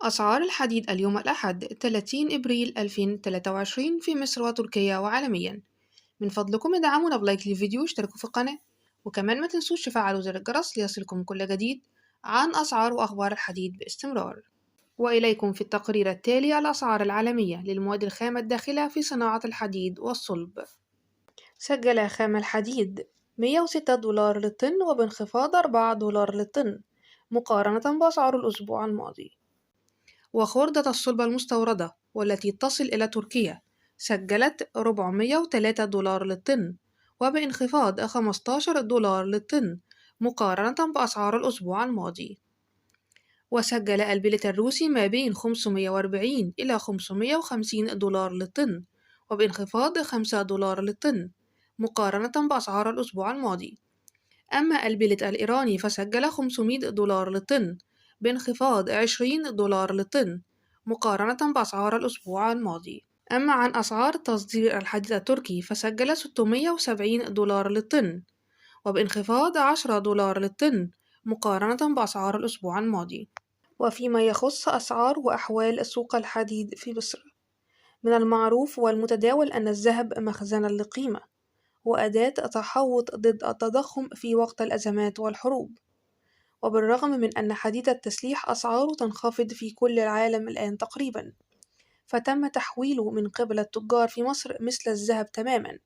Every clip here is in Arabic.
أسعار الحديد اليوم الأحد 30 إبريل 2023 في مصر وتركيا وعالميا. من فضلكم ادعمونا بلايك للفيديو واشتركوا في القناة، وكمان ما تنسوش تفعلوا زر الجرس ليصلكم كل جديد عن أسعار وأخبار الحديد باستمرار. وإليكم في التقرير التالي الأسعار العالمية للمواد الخام الداخلة في صناعة الحديد والصلب. سجل خام الحديد $106 للطن وبانخفاض $4 للطن مقارنة بأسعار الأسبوع الماضي. وخردة الصلب المستوردة والتي تصل إلى تركيا سجلت $403 للطن وبانخفاض $15 للطن مقارنة بأسعار الأسبوع الماضي. وسجل البلت الروسي ما بين 540 إلى $550 للطن وبانخفاض $5 للطن مقارنة بأسعار الأسبوع الماضي. أما البلت الإيراني فسجل $500 للطن بانخفاض $20 للطن مقارنة بأسعار الأسبوع الماضي. أما عن أسعار تصدير الحديد التركي فسجل $670 للطن وبانخفاض $10 للطن مقارنة بأسعار الأسبوع الماضي. وفيما يخص أسعار وأحوال سوق الحديد في مصر، من المعروف والمتداول أن الذهب مخزنا للقيمة وأداة تحوط ضد التضخم في وقت الأزمات والحروب. وبالرغم من أن حديد التسليح أسعاره تنخفض في كل العالم الآن تقريبا، فتم تحويله من قبل التجار في مصر مثل الذهب تماما،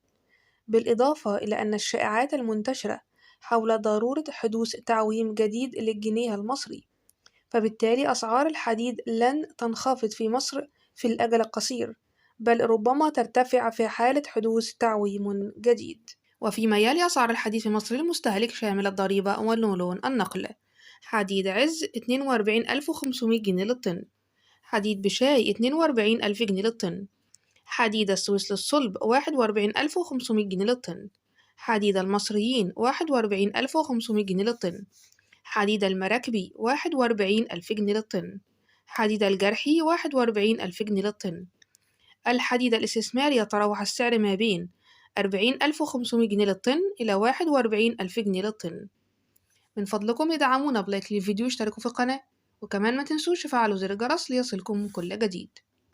بالإضافة إلى أن الشائعات المنتشرة حول ضرورة حدوث تعويم جديد للجنيه المصري، فبالتالي أسعار الحديد لن تنخفض في مصر في الأجل القصير، بل ربما ترتفع في حالة حدوث تعويم جديد. وفيما يلي أسعار الحديد في مصر للمستهلك شامل الضريبة والنولون النقل: حديد عز 42,500 جنيه للطن، حديد بشاي 42,000 جنيه للطن، حديد السويس للصلب 41,500 جنيه للطن، حديد المصريين 41,500 جنيه للطن، حديد المراكبي 41,000 جنيه للطن، حديد الجرحي 41,000 جنيه للطن. الحديد الاستثماري يتراوح السعر ما بين 40,500 جنيه للطن إلى 41,000 جنيه للطن. من فضلكم ادعمونا بلايك للفيديو واشتركوا في القناة، وكمان ما تنسوش تفعلوا زر الجرس ليصلكم كل جديد.